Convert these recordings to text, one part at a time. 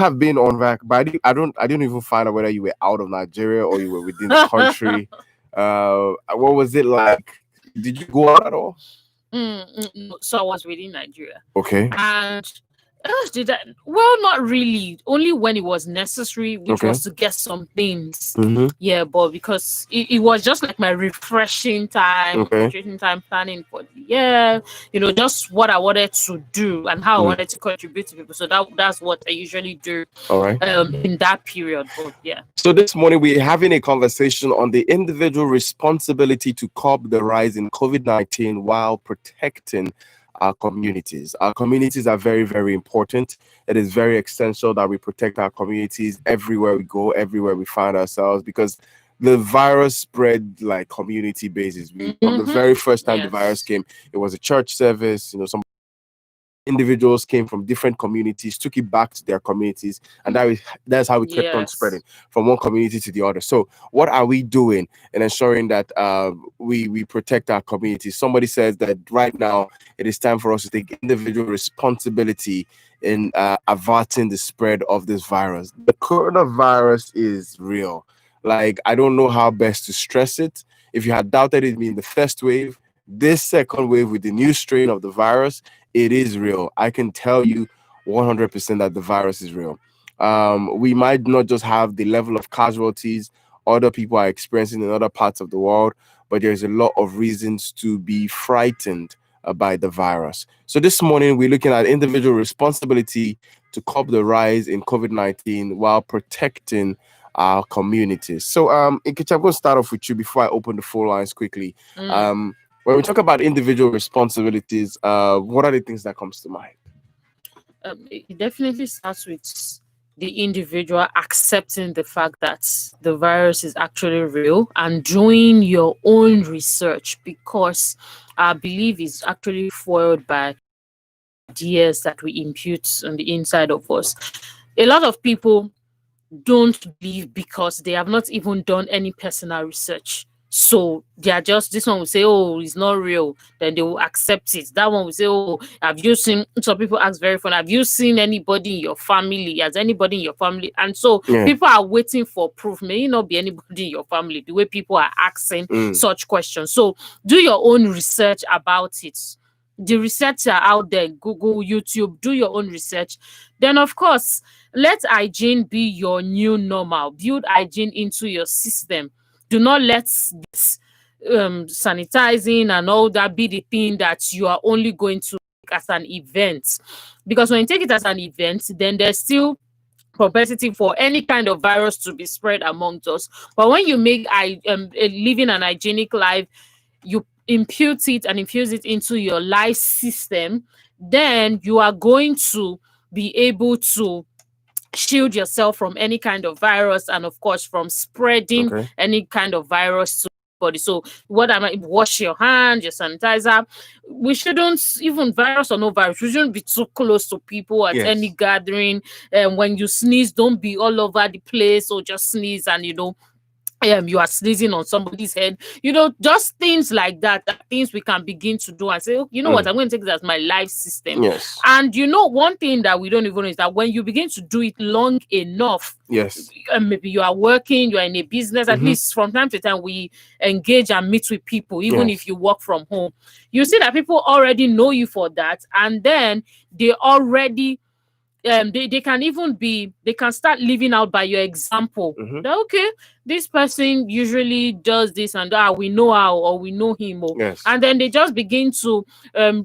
have been on vac, but I didn't even find out whether you were out of Nigeria or you were within the country. What was it like? Did you go out at all? No, so I was within Nigeria. Okay. And did I? Well, not really. Only when it was necessary, which Okay. was to get some things. Mm-hmm. Yeah, but because it was just like my refreshing time, Okay. refreshing time planning for the year. Just what I wanted to do and how I wanted to contribute to people. So that's what I usually do. All right. In that period. But yeah. So this morning we're having a conversation on the individual responsibility to curb the rise in COVID-19 while protecting our communities. Our communities are very, very important. It is very essential that we protect our communities everywhere we go, everywhere we find ourselves, because the virus spread like community basis. From the very first time the virus came, it was a church service. Some individuals came from different communities, took it back to their communities, and that's how we kept on spreading from one community to the other. So what are we doing in ensuring that we protect our communities? Somebody says that right now it is time for us to take individual responsibility in averting the spread of this virus. The coronavirus is real. Like, I don't know how best to stress it. If you had doubted it in the first wave, this second wave with the new strain of the virus, it is real. I can tell you 100% that the virus is real. We might not just have the level of casualties other people are experiencing in other parts of the world, but there's a lot of reasons to be frightened by the virus. So this morning, we're looking at individual responsibility to curb the rise in COVID-19 while protecting our communities. So, Nkechi, I'm going to start off with you before I open the phone lines quickly. When we talk about individual responsibilities, what are the things that comes to mind? It definitely starts with the individual accepting the fact that the virus is actually real and doing your own research, because I believe it's actually foiled by ideas that we impute on the inside of us. A lot of people don't believe because they have not even done any personal research. So they are just, this one will say, oh, it's not real. Then they will accept it. That one will say, oh, have you seen, some people ask very fun, have you seen anybody in your family? Has anybody in your family? And so people are waiting for proof. May it not be anybody in your family, the way people are asking such questions. So do your own research about it. The research are out there, Google, YouTube, do your own research. Then, of course, let hygiene be your new normal. Build hygiene into your system. Do not let this sanitizing and all that be the thing that you are only going to take as an event. Because when you take it as an event, then there's still propensity for any kind of virus to be spread amongst us. But when you make living an hygienic life, you impute it and infuse it into your life system, then you are going to be able to shield yourself from any kind of virus, and of course from spreading any kind of virus to body. So what am I? Wash your hands, your sanitizer. We shouldn't, even virus or no virus, we shouldn't be too close to people at any gathering. And when you sneeze, don't be all over the place, or just sneeze and you are sneezing on somebody's head, just things like that, things we can begin to do and say, oh, what, I'm going to take this as my life system. And one thing that we don't even know is that when you begin to do it long enough, maybe you are working, you are in a business, at least from time to time we engage and meet with people, even if you work from home, you see that people already know you for that, and then they already they can even be, they can start living out by your example. That, okay, this person usually does this, and we know how, or we know him, and then they just begin to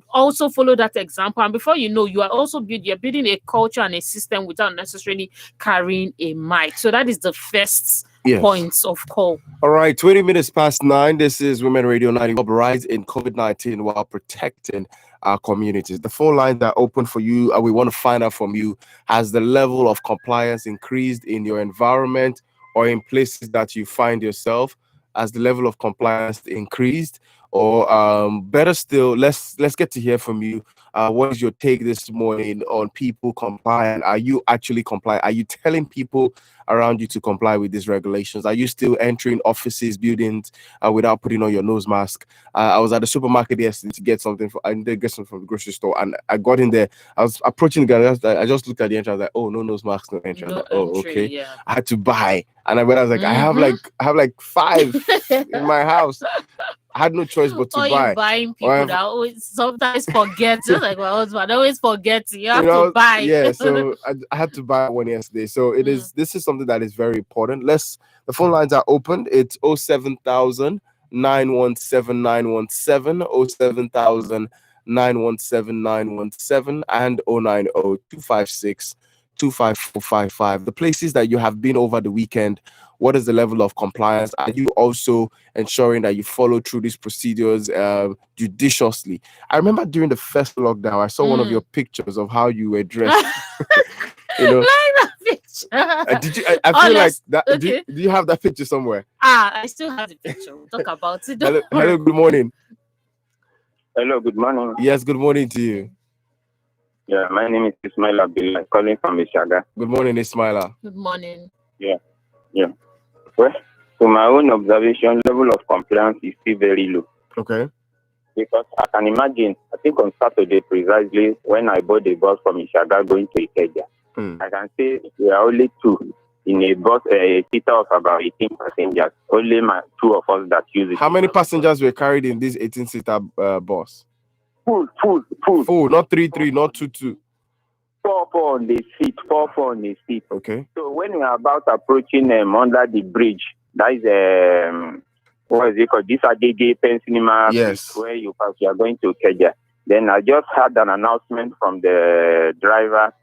also follow that example, and before you know, you are also building a culture and a system without necessarily carrying a mic. So that is the first points of call. All right, 20 minutes past 9. This is Women Radio 90. Rise in COVID-19 while protecting our communities. The phone lines are open for you. We want to find out from you, has the level of compliance increased in your environment or in places that you find yourself? Has the level of compliance increased? Or better still, let's get to hear from you. What is your take this morning on people complying? Are you actually complying? Are you telling people around you to comply with these regulations? Are you still entering offices, buildings without putting on your nose mask? I was at the supermarket yesterday to get something. I needed to get something from the grocery store, and I got in there. I was approaching the guy. I just looked at the entrance. Like, oh, no nose mask, no entrance. No Like, oh, entry, okay. yeah. I had to buy, and I was like, I have like 5 in my house. I had no choice but to or buy. you buying people that always sometimes forget. Just like my husband always forgets. You have to buy. Yeah, so I had to buy one yesterday. So this is something that is very important. The phone lines are open. It's 07000 917 917, 07000 917 917, and 090 256 25455. The places that you have been over the weekend, what is the level of compliance? Are you also ensuring that you follow through these procedures judiciously? I remember during the first lockdown, I saw one of your pictures of how you were dressed. Like that picture. Did you? I feel like that. Okay. Do you have that picture somewhere? I still have the picture. We'll talk about it. Hello, good morning. Hello, good morning. Yes, good morning to you. Yeah, my name is Ismail Abdullah, calling from Ishaga. Good morning, Ismaila. Good morning. Yeah. Well, to my own observation, level of compliance is still very low. Okay. Because I can imagine, I think on Saturday precisely, when I bought a bus from Ishaga going to Ikeja, I can say we are only 2 in a bus, a theater of about 18 passengers. Only 2 of us that use it. How many passengers were carried in this 18-seater bus? Full. Not 3, not 2. 4 on the seat, 4 on the seat. Okay. So when we are about approaching under the bridge, that is what is it called? This Agege Pen Cinema. Yes. Where you are going to Keja. Then I just had an announcement from the driver.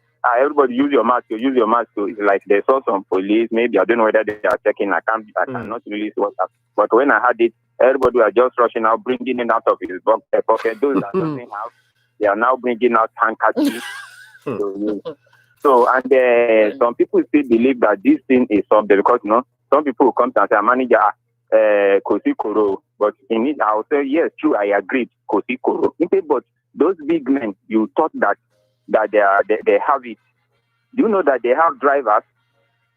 Everybody use your mask. Use your mask. It's like they saw some police. Maybe I don't know whether they are checking. I cannot really see what's up. But when I had it, everybody was just rushing out, bringing it out of his pocket. Those that doesn't have, they are now bringing out handkerchiefs. So some people still believe that this thing is something because some people will come and say, manager, Kosi Koro. But in it, I'll say, yes, true, I agree, Kosi Koro. But those big men, you thought that they have it. Do you know that they have drivers?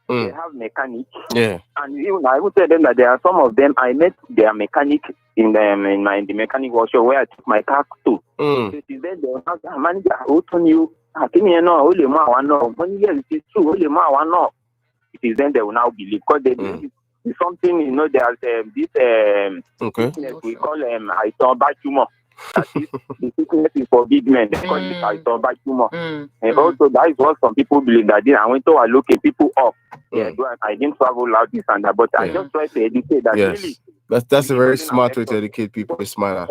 They have mechanics. Yeah. And even I would tell them that there are some of them, I met their mechanic in the mechanic workshop where I took my car to. So it is then they will have manager, who told you, yes, it is true, it is then they will now believe because they believe it's something, there's this we call I saw bad humor. That is, the sickness is for big men. They call it I saw bad humor. And also that is what some people believe that I went to locate people up. Yeah, I didn't travel out this and that, but I just try to educate that really. That's a very smart way to educate people, Ismaila.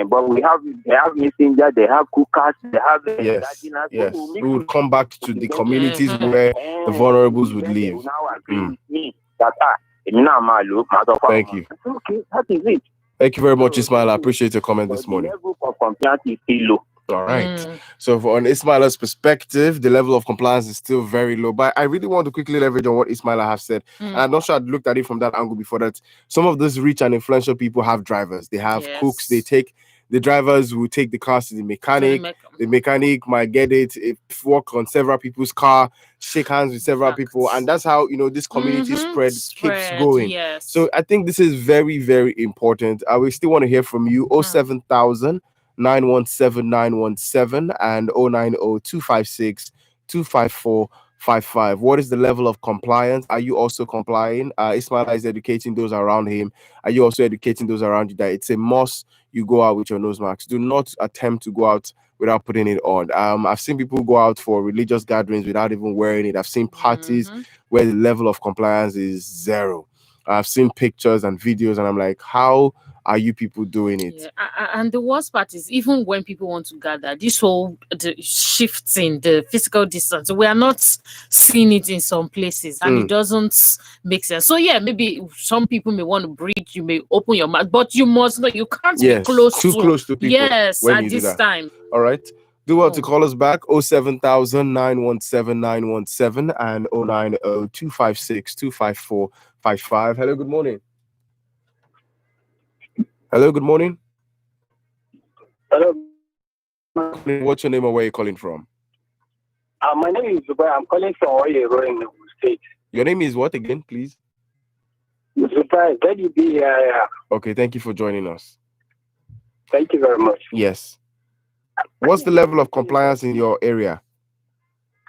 But they have messenger, they have cookers, they have yes. We would come back to the communities where the vulnerables would live. Now agree with me that thank you. Okay, that is it. Thank you very much, Ismaila. I appreciate your comment this morning. The level of compliance is still low. All right. So on Ismaila's perspective, the level of compliance is still very low. But I really want to quickly leverage on what Ismaila has said. And I'm not sure I'd looked at it from that angle before, that some of those rich and influential people have drivers. They have cooks. The drivers will take the cars to the mechanic. The mechanic might get it, work on several people's car, shake hands with several people. And that's how, this community spread keeps going. Yes. So I think this is very, very important. We still want to hear from you. 07000 917 917 and 090 256 25455. What is the level of compliance? Are you also complying? Ismaila is educating those around him. Are you also educating those around you that it's a must you go out with your nose mask? Do not attempt to go out without putting it on. I've seen people go out for religious gatherings without even wearing it. I've seen parties where the level of compliance is zero. I've seen pictures and videos, and I'm like, how are you people doing it? Yeah. And the worst part is, even when people want to gather, this whole the shifts in the physical distance, we are not seeing it in some places, and it doesn't make sense. So maybe some people may want to breathe, you may open your mouth, but you must know you can't be close too close to people. Yes, at this time. All right. Do well to call us back 07000 917 917 and 090 256 25455. Hello, good morning. Hello, good morning. Hello. What's your name and where you calling from? My name is Zubai. I'm calling from Oyero in the state. Your name is what again, please? Zubai, ZUB. Okay, thank you for joining us. Thank you very much. Yes. What's the level of compliance in your area?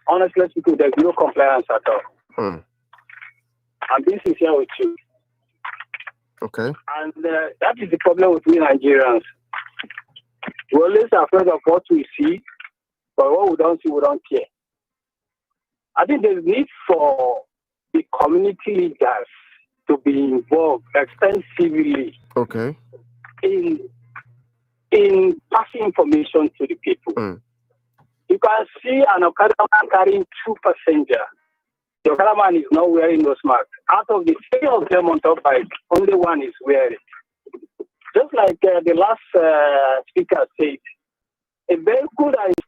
Honestly speaking, there's no compliance at all. I'm being sincere with you. Okay. And that is the problem with we Nigerians. We're always afraid of what we see, but what we don't see, we don't care. I think there's need for the community leaders to be involved extensively in passing information to the people. You can see an Okada man carrying 2 passengers. The Okada man is not wearing those masks. Out of the 3 of them on top bike, only 1 is wearing. Just like the last speaker said, a vehicle that is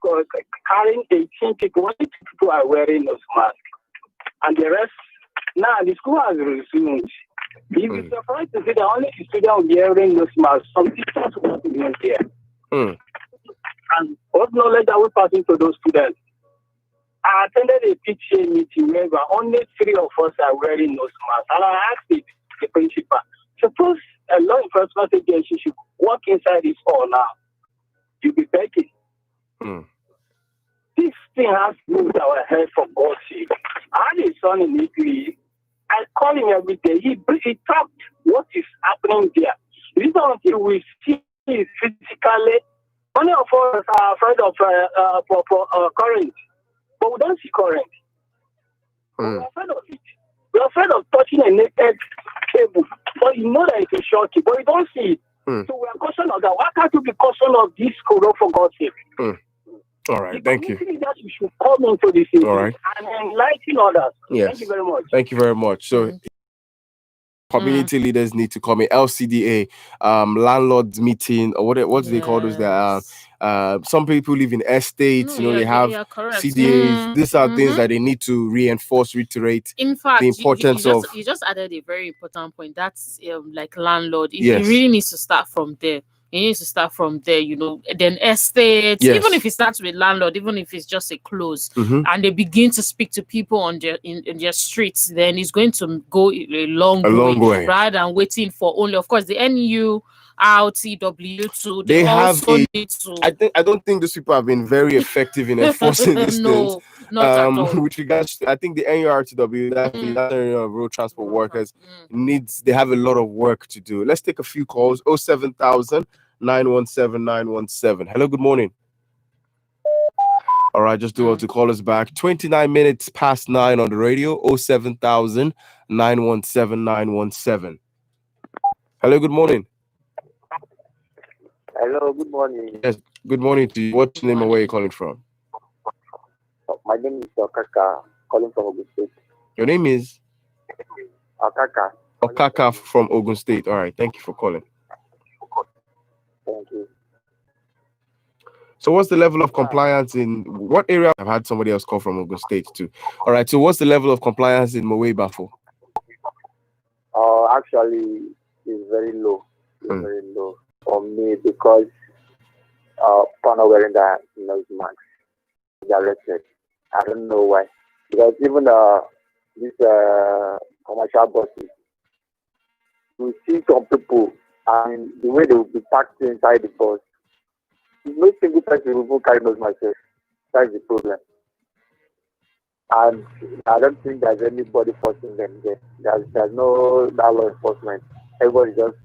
carrying 18 people, only 2 people are wearing those masks. And the rest, now the school has resumed. You'll be surprised to see that only the students wearing those masks. Some teachers will not be there. And what knowledge are we passing to those students? I attended a PTA meeting where only 3 of us are wearing those masks. And I asked the principal, suppose a law enforcement agency should walk inside this hall now, you'll be begging. This thing has moved our head for God's sake. I had a son in Italy. I call him every day. He talked what is happening there. It's not until we see it physically. Many of us are afraid of current, but we don't see current. We're afraid of it. We're afraid of touching a naked cable, but you know that it's a short cable, but you don't see it. So we're cautioned of that. Why can't you be cautioned of this corona for God's sake? All right, thank you. You should come into this issue and enlighten others. Yes. Thank you very much. Thank you very much. So community leaders need to come in. LCDA, landlords meeting, or what do they call those? Some people live in estates, they have CDAs. These are things that they need to reinforce, reiterate. In fact, the importance you just added a very important point. That's like landlord. It really needs to start from there. It needs to start from there, then estates, even if it starts with landlord, even if it's just a close, and they begin to speak to people on their in their streets, then it's going to go a long way rather than waiting for only, of course, the NU RTW2. They have need to. I don't think those people have been very effective in enforcing these things. Not at all. With regards to, I think the NURTW, that United of Road Transport Workers, they have a lot of work to do. Let's take a few calls. 07000 917 917. Hello, good morning. All right, just do want to call us back. 29 minutes past 9 on the radio. 07000 917 917. Hello, good morning. Hello, good morning. Yes, good morning to you. What's your name and where you're calling from? My name is Okaka, calling from Ogun State. Your name is? Okaka. Okaka from Ogun State. All right, thank you for calling. Thank you. So what's the level of compliance in what area? I've had somebody else call from Ogun State too. All right, so what's the level of compliance in Mowe Bafo? Actually, it's very low. It's very low for me because for not wearing the nose mask directed. I don't know why. Because even these commercial buses, we see some people and the way they will be packed inside the bus. No single person will even carry nose mask. That's the problem. And I don't think there's anybody forcing them there. There's no law enforcement. Everybody's just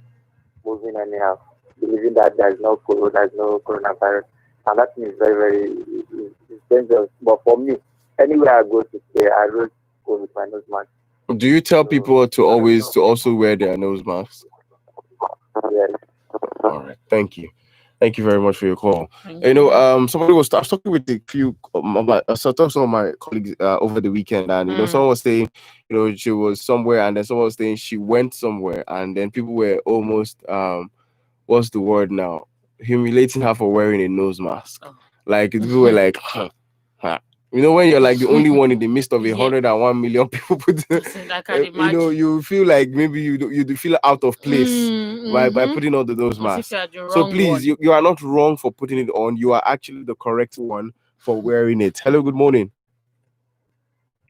moving anyhow, believing that there's no coronavirus. And that thing is very, very dangerous. But for me, anywhere I go to stay, I just go with my nose mask. Do you tell people to also wear their nose masks? Yes. All right, thank you. Thank you very much for your call. Somebody was talking with a few some of my colleagues over the weekend, and someone was saying, she was somewhere, and then someone was saying she went somewhere, and then people were almost what's the word now? Humiliating her for wearing a nose mask. Like people were like, You know, when you're like the only one in the midst of Yeah. 101 million people, Listen, I can you imagine. know, you feel like maybe you do feel out of place by Mhm. putting on those As if masks. you are the So wrong please, one. you are not wrong for putting it on. You are actually the correct one for wearing it. Hello, good morning.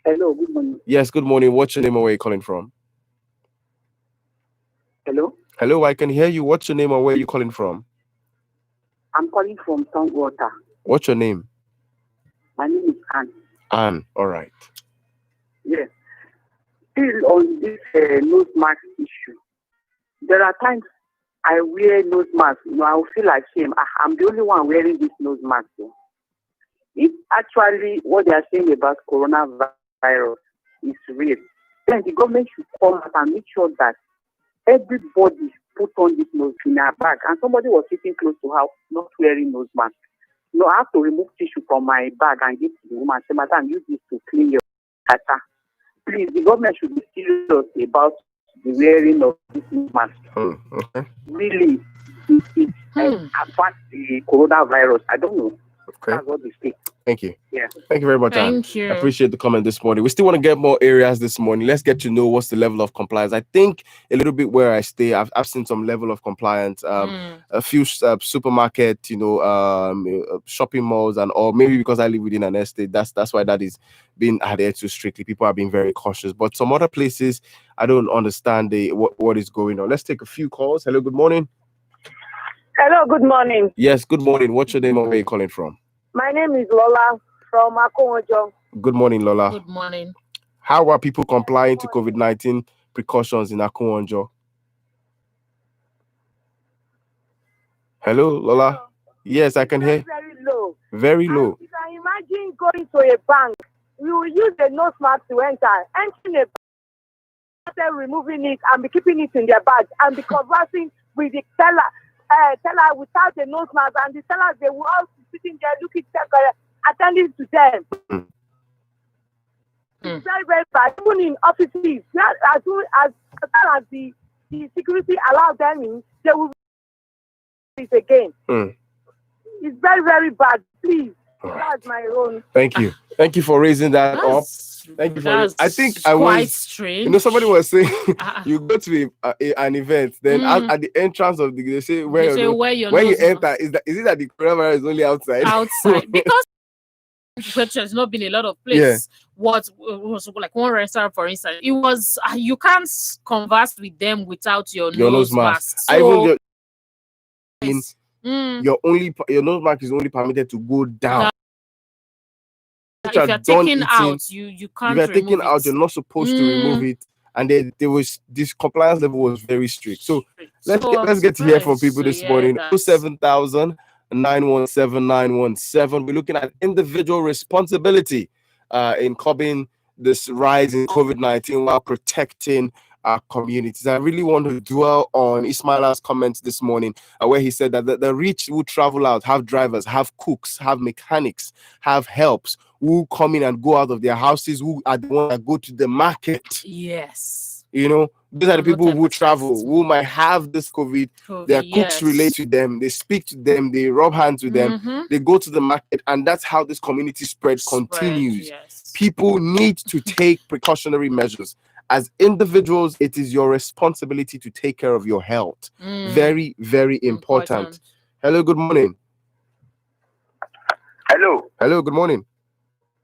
Hello, good morning. Yes, good morning. What's your name and where you calling from? Hello, Hello, I can hear you. What's your name and where you calling from? I'm calling from Soundwater. What's your name? My name is Anne. Anne. All right. Yes. Still on this nose mask issue, there are times I wear nose mask. You know, I will feel like shame. I'm the only one wearing this nose mask. If actually what they are saying about coronavirus is real, then the government should come out and make sure that everybody put on this nose in their bag. And somebody was sitting close to her not wearing nose mask. No, I have to remove tissue from my bag and give to the woman and say, Madam, use this to clean your data. Please, the government should be serious about the wearing of this mask. Okay. Really, it advanced the coronavirus. I don't know. Okay. That's what they say. Thank you. Yeah. Thank you very much, Anne. Thank you. I appreciate the comment this morning. We still want to get more areas this morning. Let's get to know what's the level of compliance. I think a little bit where I stay, I've seen some level of compliance. A few supermarket, you know, shopping malls, and or maybe because I live within an estate, that's why that is being adhered to strictly. People are being very cautious. But some other places, I don't understand what is going on. Let's take a few calls. Hello, good morning. Hello, good morning. Yes, good morning. What's your name and where are you calling from? My name is Lola from Akonjo. Good morning, Lola. Good morning. How are people complying to COVID-19 precautions in Akonjo? Hello, Lola. Hello. Yes, I can hear. Very low. Very low. You can imagine going to a bank. You will use the nose mask to enter. Entering a bank, removing it and be keeping it in their bag and be conversing with the teller without the nose mask, and the tellers, they will all be sitting there looking attending to them. It's very, very bad. Even in offices, as far as the security allows them in, they will do it again. It's very, very bad. Please. That's my own. Thank you. Thank you for raising that up. Thank you for. I think I was. Strange. You know, somebody was saying you go to an event, then at the entrance of they say when you enter, is it that the coronavirus is only outside? Outside because there's not been a lot of places. Yeah. What was like one restaurant, for instance, it was you can't converse with them without your nose mask. So, your nose mask is only permitted to go down. If you're taking out, you can't. If you're taking out, you're not supposed to remove it. And there was this compliance level was very strict. So let's get to hear from people this morning. 07,000 917 917. We're looking at individual responsibility in curbing this rise in COVID-19 while protecting our communities. I really want to dwell on Ismaila's comments this morning, where he said that the rich who travel out, have drivers, have cooks, have mechanics, have helps, who come in and go out of their houses, who are the ones that go to the market. Yes. You know, these are the people who travel, who might have this COVID. Their cooks relate to them, they speak to them, they rub hands with them, they go to the market, and that's how this community spread continues. Yes. People need to take precautionary measures. As individuals, it is your responsibility to take care of your health. Very, very important. Hello, good morning. Hello. Hello, good morning.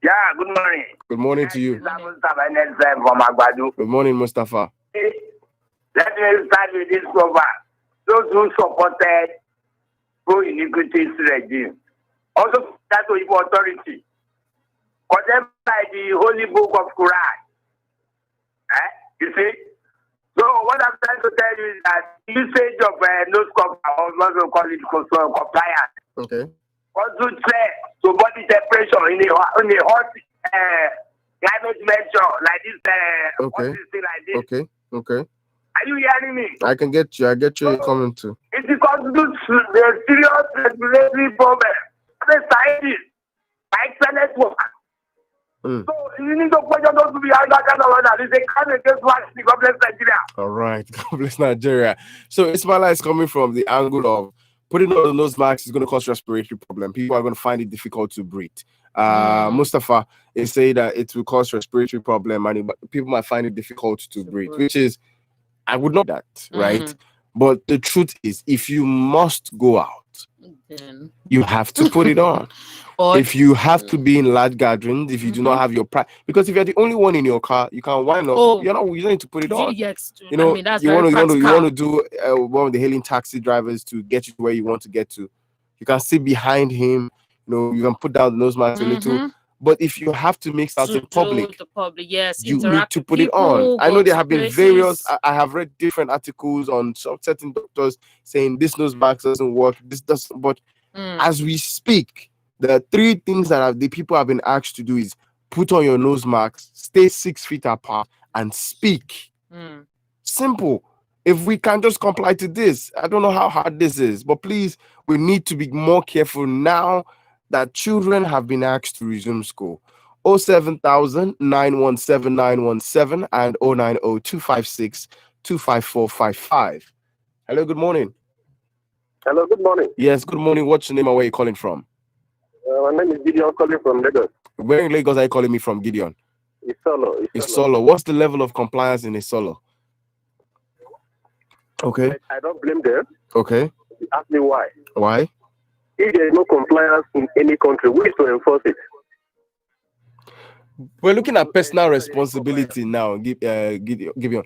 Yeah, good morning. Good morning to you. Good Good morning, Mustafa. Let me start with this cover. Those who supported pro-iniquities regime also that to evil authority, condemned by the Holy Book of Quran. You see? So what I'm trying to tell you is that usage of nose cover, or also call it compliance. Okay. Also say to body temperature in a hot climate measure like this, like this. Okay. Are you hearing me? I can get you. I get you coming too. It constitutes the serious regulatory problem. The scientists, by excellent work. So you need to question those to be out that kind of order. They can't against the God bless Nigeria. All right, God bless Nigeria. So Ismaila is coming from the angle of putting on the nose mask is going to cause respiratory problem. People are going to find it difficult to breathe. Mustafa is saying that it will cause respiratory problem, and people might find it difficult to breathe, which is, I would not that, right? But the truth is, if you must go out, then you have to put it on. If you have to be in large gatherings, if you do not have your because if you're the only one in your car, you can wind up. You don't need to put it on. Yes, you know, I mean, that's you want to do one of the hailing taxi drivers to get you to where you want to get to. You can sit behind him. You know, you can put down the nose mask a little. But if you have to mix out in public, yes, you need to put it on. I know there have been various. I have read different articles on certain doctors saying this nose mask doesn't work. This doesn't. But as we speak, the three things that the people have been asked to do is put on your nose mask, stay 6 feet apart, and speak. Simple. If we can just comply to this, I don't know how hard this is, but please, we need to be more careful now that children have been asked to resume school. 07000 917 917 and 090 256 25455. Hello, good morning. Hello, good morning. Yes, good morning. What's your name and where are you calling from? My name is Gideon, calling from Lagos. Where in Lagos are you calling me from, Gideon? Isolo. What's the level of compliance in Isolo? Okay. I don't blame them. Okay. Ask me why. Why? If there is no compliance in any country, we need to enforce it. We're looking at personal responsibility now, Gideon.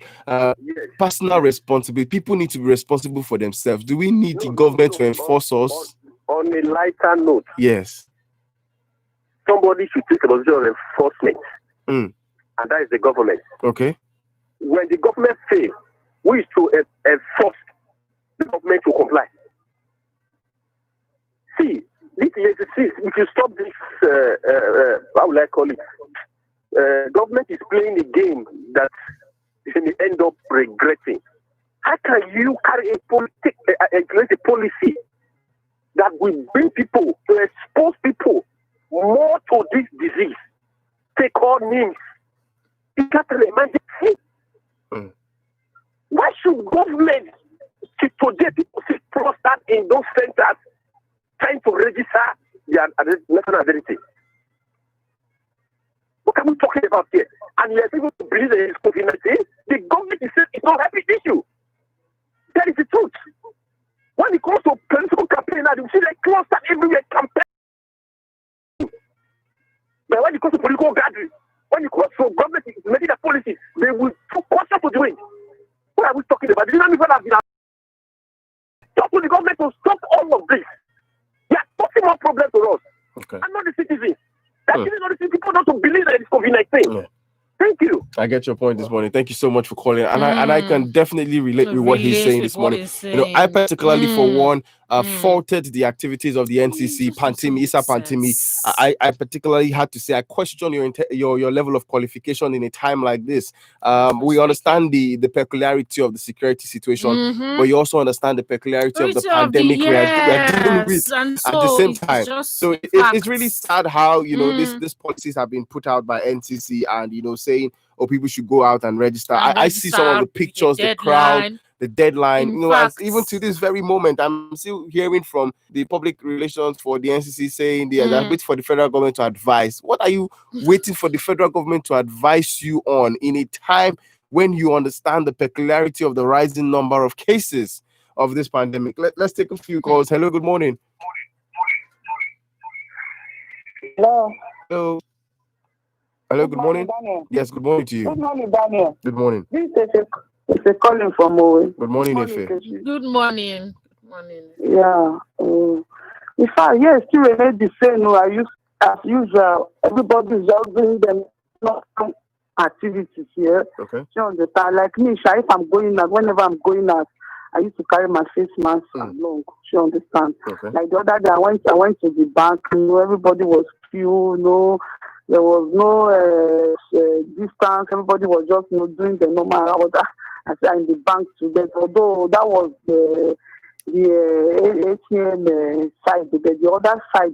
Personal responsibility. People need to be responsible for themselves. Do we need the government to enforce us? On a lighter note, yes. Somebody should take a position of enforcement, and that is the government. Okay. When the government fails, we is to enforce the government to comply. See, this is if you stop this, how will I call it? Government is playing a game that you may end up regretting. How can you carry a policy that will bring people to expose people more to this disease? Take all means. You can't imagine. Why should government today people sit prostate in those centers trying to register their national identity? What are we talking about here? And you are able to believe that it's COVID-19. The government is saying it's not a happy issue. That is the truth. When it comes to political campaign, you see they cluster everywhere campaign. But when it comes to political gathering, when it comes to government making a policy, they will too cautious to do it. What are we talking about? The dynamic have been talk to the government to stop all of this. They are causing more problems to us. Okay. I'm not the citizens. That's people not to believe that it's COVID-19. Yeah. Thank you. I get your point this morning. Thank you so much for calling. And I can definitely relate with what he's saying this morning. You know, I particularly for one faulted the activities of the NCC, Isa Pantimi. I particularly had to say I question your level of qualification in a time like this. We understand the peculiarity of the security situation, but you also understand the peculiarity of the pandemic we are dealing with at the same time. So it's really sad how these policies have been put out by NCC and saying, oh, people should go out and register. I see some of the pictures, the crowd, the deadline. As even to this very moment, I'm still hearing from the public relations for the NCC saying they're waiting for the federal government to advise. What are you waiting for the federal government to advise you on in a time when you understand the peculiarity of the rising number of cases of this pandemic? Let's take a few calls. Hello, good morning. Hello. Hello, good morning. Daniel. Yes, good morning to you. Good morning, Daniel. Good morning. This is a calling from Owe. Good morning, Efe. Good morning. Good morning. Yeah. In fact, yes, still remain the same. As usual, everybody is just doing them activities here. Okay. You understand? Like me, if I'm going out, whenever I'm going out, I used to carry my face mask along. You understand? Okay. Like the other day, I went to the bank. Everybody was few. There was no distance. Everybody was just doing the normal. I said in the bank today. Although that was the ATM side, but the other side,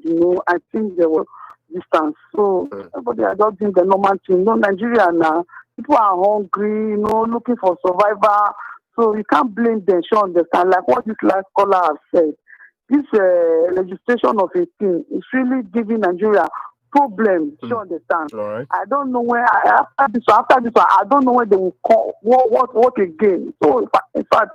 I think there was distance. So everybody are just doing the normal thing. Nigeria now, people are hungry. Looking for survival. So you can't blame them. You understand? Like what this last caller has said. this legislation of 18 is really giving Nigeria problem. You understand? All right. I don't know where after this one, I don't know where they will call what again. So in fact,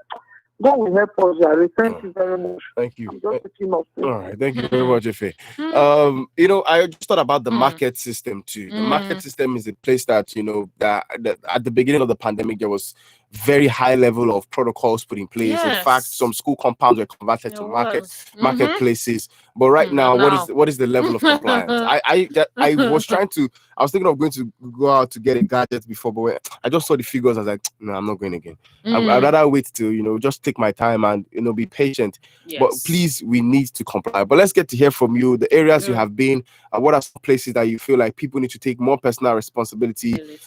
God will help us. Thank you very much. Thank you. I'm just picking up. All right, thank you very much, Ife. I just thought about the market system too. The market system is a place that that at the beginning of the pandemic there was very high level of protocols put in place. Yes. In fact, some school compounds were converted to marketplaces. But right now, what is the level of compliance? I was thinking of going to go out to get a gadget before, but when I just saw the figures, I was like, no, I'm not going again. I'd rather wait till just take my time and be patient. Yes. But please, we need to comply. But let's get to hear from you. The areas you have been, what are some places that you feel like people need to take more personal responsibility?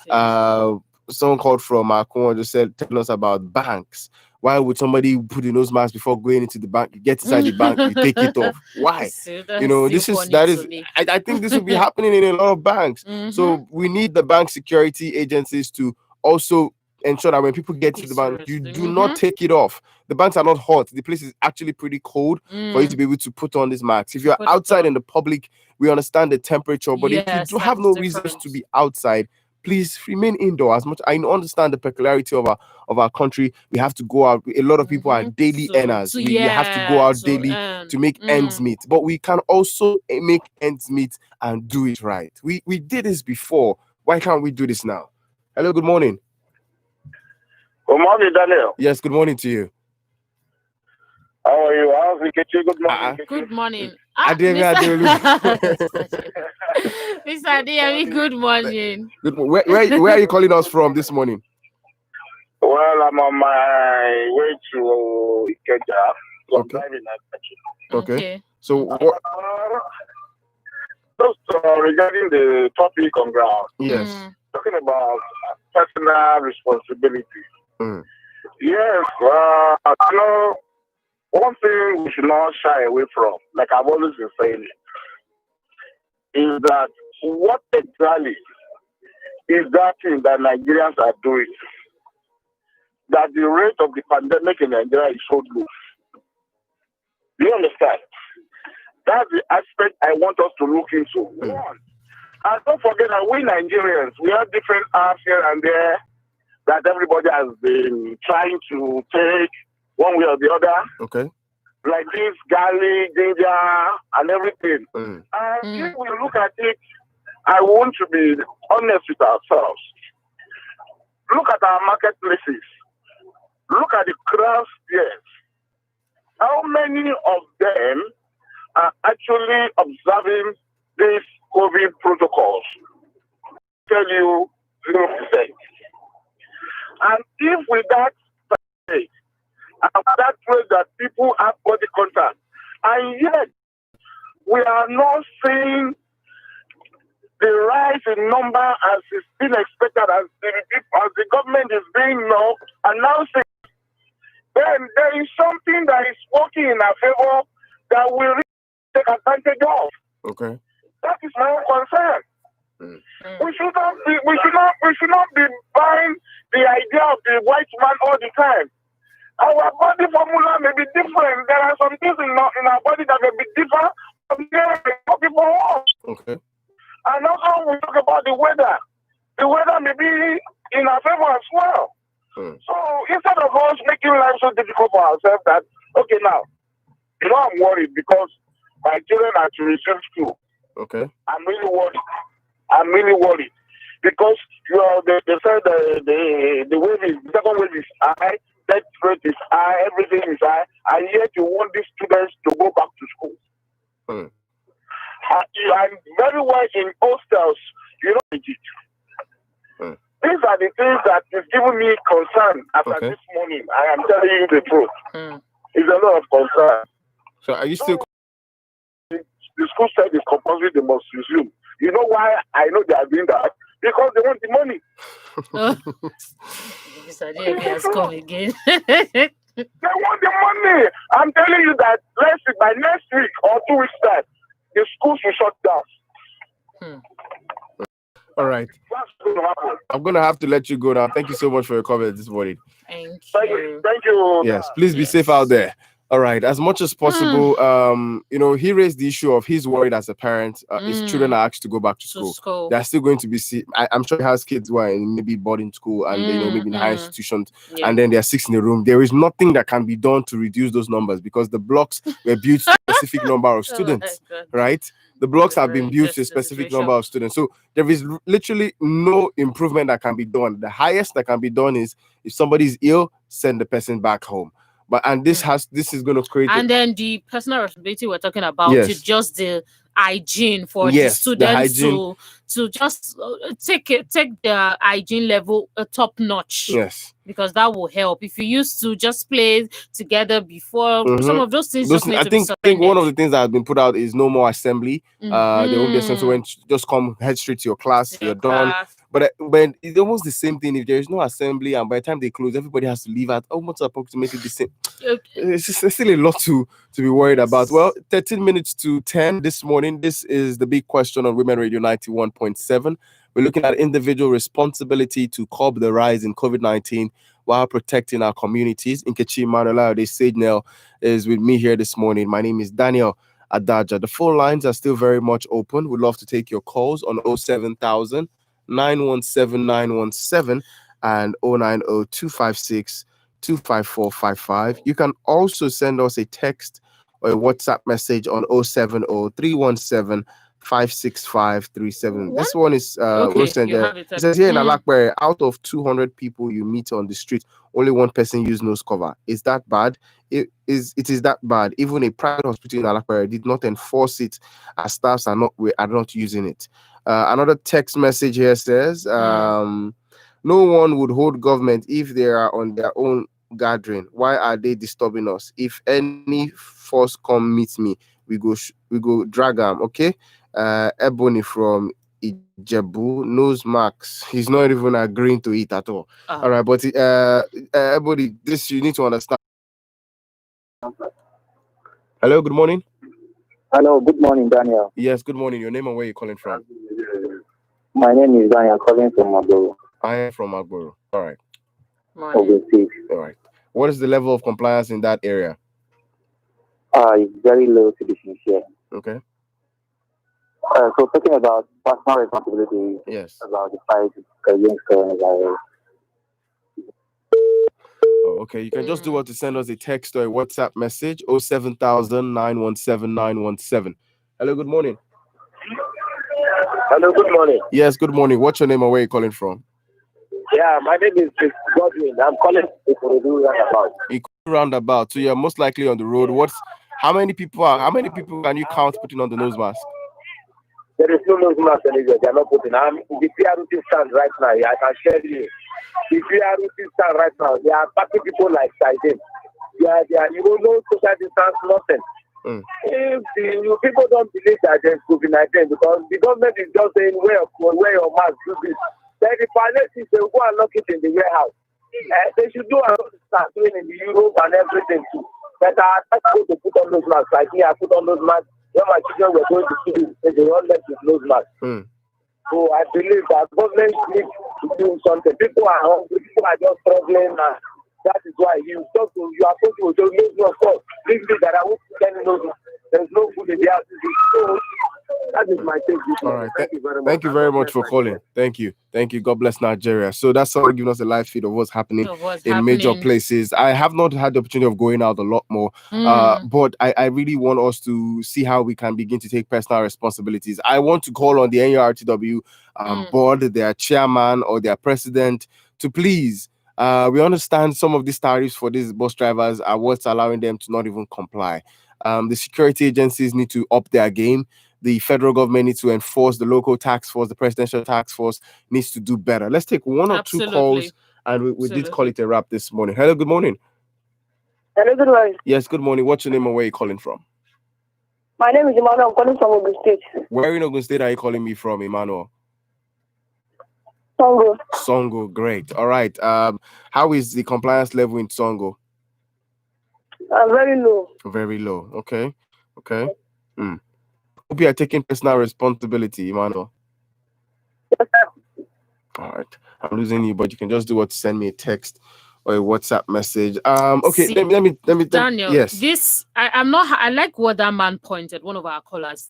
Someone called from Akon just telling us about banks. Why would somebody put a nose mask before going into the bank? You get inside the bank, you take it off. Why? I think this will be happening in a lot of banks. So we need the bank security agencies to also ensure that when people get to the bank, you do not take it off. The banks are not hot. The place is actually pretty cold for you to be able to put on these masks. If you're outside in the public, we understand the temperature, but if you do have no reasons to be outside, please remain indoor as much. I understand the peculiarity of our country. We have to go out. A lot of people are daily earners. We have to go out daily to make ends meet. But we can also make ends meet and do it right. We did this before. Why can't we do this now? Hello, good morning. Good morning, Daniel. Yes, good morning to you. How are you? How's it? Good morning. Good morning. Mr. Adeyemi, good morning. Where are you calling us from this morning? Well, I'm on my way to Ikeja. So I'm driving Okay. So regarding the topic on ground. Yes. Talking about personal responsibility. Yes, one thing we should not shy away from, like I've always been saying, is that what exactly is that thing that Nigerians are doing? That the rate of the pandemic in Nigeria is so low. Do you understand? That's the aspect I want us to look into. One, and don't forget that we Nigerians, we have different apps here and there that everybody has been trying to take one way or the other. Okay. Like this garlic, ginger, and everything. And if we look at it, I want to be honest with ourselves. Look at our marketplaces. Look at the crafts there. How many of them are actually observing these COVID protocols? I tell you 0%. And if with that state, and that place that people have body contact, and yet we are not seeing the rise in number as is still expected, as the government is being announcing, then there is something that is working in our favor that we really take advantage of. Okay. That is my own concern. We should not be buying the idea of the white man all the time. Our body formula may be different. There are some things in our body that may be different from people else. Okay. And also we talk about the weather. The weather may be in our favor as well. So instead of us making life so difficult for ourselves that, okay, now, I'm worried because my children are to resume school. Okay. I'm really worried because they said the wave is, the second wave is high, death rate is high, everything is high, and yet you want these students to go back to school. And very well in hostels, it. These are the things that is giving me concern after this morning. I am telling you the truth. It's a lot of concern. So are you still... The school said it's compulsory, they must resume. You know why I know they are doing that? Because they want the money. This idea has come again. They want the money. I'm telling you that by next week or 2 weeks time, the schools will shut down. All right. I'm going to have to let you go now. Thank you so much for your comment this morning. Thank you. Thank you. Yes, please be safe out there. All right, as much as possible, he raised the issue of he's worried as a parent. His children are asked to go back to school. They're still going to be I'm sure he has kids who are in maybe boarding school and maybe in high institutions, and then there are 6 in the room. There is nothing that can be done to reduce those numbers because the blocks were built to a specific number of students, right? The blocks have been built to a specific number of students. So there is literally no improvement that can be done. The highest that can be done is if somebody is ill, send the person back home. But this is going to create then the personal responsibility we're talking about is just the hygiene for the students to just take their hygiene level top notch. Yes, because that will help. If you used to just play together before, some of those things I think one of the things that has been put out is no more assembly. There won't be assembly when just come head straight to your class. You're done. But it's almost the same thing. If there is no assembly and by the time they close, everybody has to leave at almost approximately the same. It's still a lot to be worried about. Well, 13 minutes to 10 this morning. This is the big question on Women Radio 91.7. We're looking at individual responsibility to curb the rise in COVID-19 while protecting our communities. Nkechi Manolade Sagenel is with me here this morning. My name is Daniel Adaja. The phone lines are still very much open. We'd love to take your calls on 07000 917 917 and 090 25455. You can also send us a text or a WhatsApp message on 070 317 56537. This one is it says here in Alakbere, out of 200 people you meet on the street, only one person used nose cover. Is that bad? It is that bad. Even a private hospital in Alakbere did not enforce it as staffs are not using it. Another text message here says no one would hold government if they are on their own gathering. Why are they disturbing us? If any force come meet me, we go drag them. Okay. Ebony from Ijebu knows Max. He's not even agreeing to it at all. All right, but Ebony, this you need to understand. Hello, good morning. Hello, good morning, Daniel. Yes, good morning. Your name and where you're calling from? My name is Daniel, calling from Agboro. I am from Agboro. All right. All right. What is the level of compliance in that area? It's very low, to be sincere. Okay. So talking about personal responsibility, about the fight against coronavirus. Okay, you can just do what to send us a text or a WhatsApp message 07000 917 917. Hello, good morning. Hello, good morning. Yes, good morning. What's your name and where are you calling from? Yeah, my name is Godwin. I'm calling Ikorodu roundabout. Roundabout. So you're most likely on the road. How many people can you count putting on the nose mask? There is no nose mask anywhere. They are not putting. I'm in the PRUT stand right now. I can share you. The PRUT stand right now. They are packing people like sardines. You will know social distance, nothing. If the people don't believe that there's COVID-19 because the government is just saying wear your mask, do this. Then the palliatives, they will go and lock it in the warehouse. They should do what start doing in the Europe and everything too. But I have to put on those masks. Like me, I put on those masks. When my children were going to school, they all left with nose masks. So I believe that government needs to do something. People are hungry. People are just struggling. That is why you are supposed to nose mask. So leave me that I won't get any nose mask. There's no food in the house. So that is my take. All right. Thank you very much for calling. Thank you. God bless Nigeria. So that's all giving us a live feed of what's happening major places. I have not had the opportunity of going out a lot more, but I really want us to see how we can begin to take personal responsibilities. I want to call on the NURTW board, their chairman or their president to please. We understand some of these tariffs for these bus drivers are what's allowing them to not even comply. The security agencies need to up their game. The federal government needs to enforce. The local task force, the presidential task force needs to do better. Let's take one or two calls, and we did call it a wrap this morning. Hello, good morning. Hello, good morning. Yes, good morning. What's your name and where are you calling from? My name is Emmanuel. I'm calling from Ogun State. Where in Ogun State are you calling me from, Emmanuel? Songo. Songo, great. All right. How is the compliance level in Songo? Very low. Very low. Okay. Hope you are taking personal responsibility, Emmanuel. Yes, sir. All right. I'm losing you, but you can just do what to send me a text or a WhatsApp message. Okay, See, let me Daniel, yes. I'm not. I like what that man pointed. One of our callers.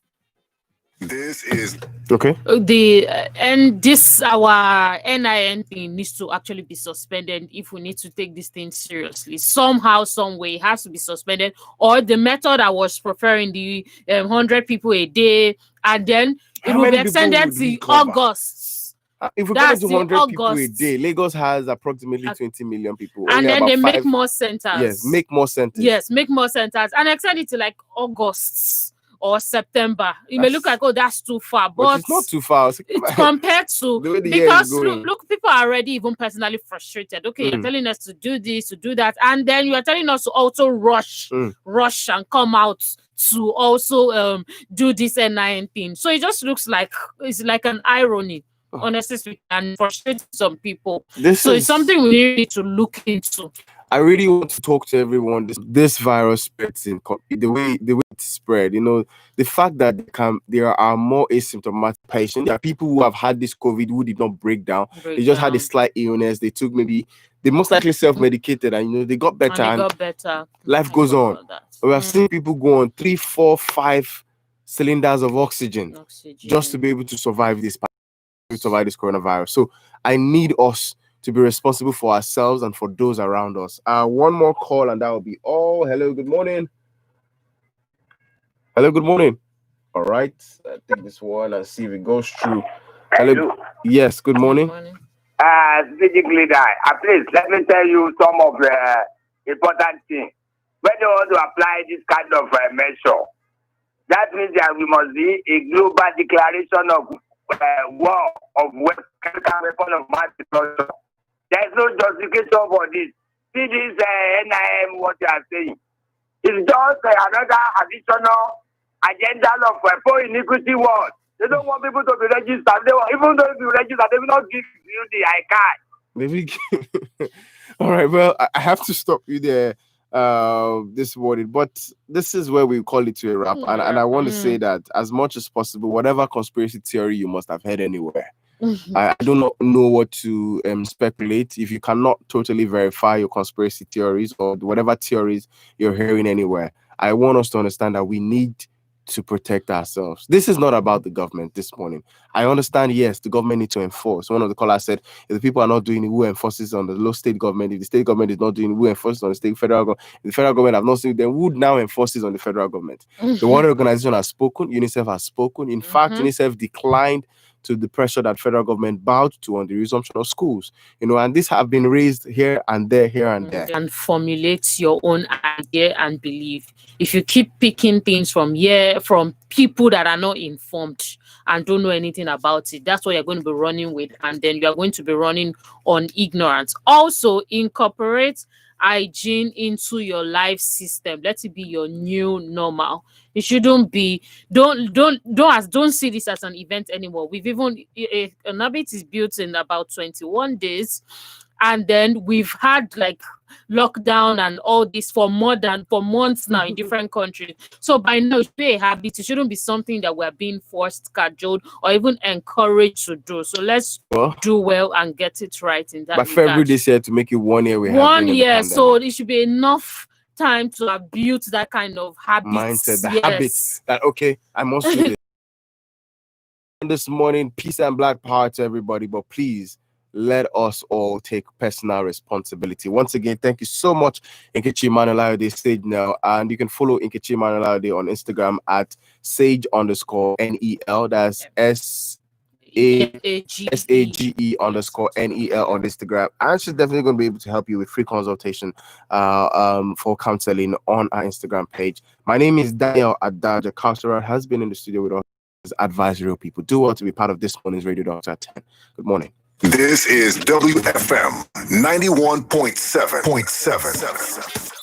This is okay. This our NIN thing needs to actually be suspended if we need to take this thing seriously. Somehow, some way, it has to be suspended. Or the method I was preferring, the 100 people a day, and then it will be extended to August. If we get to 100 people a day, Lagos has approximately 20 million people. And then they make more centers. Yes, make more centers. Yes, make more centers. And extend it to like August or September. You may look like, oh, that's too far. But it's not too far. It's compared to, because look, people are already even personally frustrated. Okay, you're telling us to do this, to do that. And then you are telling us to also rush and come out to also do this NIN thing. So it just looks like it's like an irony. Honestly, and frustrate some people. It's something we need to look into. I really want to talk to everyone. This virus spreads in the way it spread. You know, the fact that there are more asymptomatic patients. There are people who have had this COVID who did not break down. They just had a slight illness. They took they most likely self-medicated, and they got better. Life goes on. We have seen people go on 3, 4, 5 cylinders of oxygen just to be able to survive this coronavirus. So I need us to be responsible for ourselves and for those around us. One more call and that will be all. Hello, good morning. Hello, good morning. All right, I take this one and see if it goes through. Hello. Yes, good morning. Speaking leader, please let me tell you some of the important things. When you want to apply this kind of measure, that means that we must be a global declaration of war of weapon of mass destruction. There's no justification for this. See this NIM, what you are saying. It's just another additional agenda of pro-iniquity wars. They don't want people to be registered. Even though you register, they will not give you the iCard. All right, well, I have to stop you there this morning, but this is where we call it to a wrap. And I want to say that as much as possible, whatever conspiracy theory you must have heard anywhere, I do not know what to speculate. If you cannot totally verify your conspiracy theories or whatever theories you're hearing anywhere, I want us to understand that we need to protect ourselves. This is not about the government this morning. I understand, yes, the government needs to enforce. One of the callers said, if the people are not doing it, who enforces on the low state government? If the state government is not doing it, who enforces on the federal government? If the federal government have not seen it, then who now enforces on the federal government? The World Organization has spoken, UNICEF has spoken. In fact, UNICEF declined to the pressure that federal government bowed to on the resumption of schools, and this have been raised here and there, and formulate your own idea and belief. If you keep picking things from people that are not informed and don't know anything about it, that's what you're going to be running with, and then you are going to be running on ignorance. Also, incorporate hygiene into your life system. Let it be your new normal. It shouldn't be. Don't see this as an event anymore. We've even an habit is built in about 21 days, and then we've had like lockdown and all this for months now in different countries. So by now, it should be a habit. It shouldn't be something that we're being forced, cajoled, or even encouraged to do. So let's do well and get it right in that. But February this year to make it 1 year. 1 year, so it should be enough time to have built that kind of habit mindset, the habits that I must do this. This morning, peace and black power to everybody, but please let us all take personal responsibility. Once again, thank you so much, Nkechi Emmanuel Sage now, and you can follow Nkechi Emmanuel on Instagram at Sage_NEL. That's SAGE_NEL on Instagram. And she's definitely going to be able to help you with free consultation for counseling on our Instagram page. My name is Daniel Adaja. Cultural has been in the studio with us as advisory people. Do well to be part of this morning's Radio Doctor at 10. Good morning. This is WFM 91.7.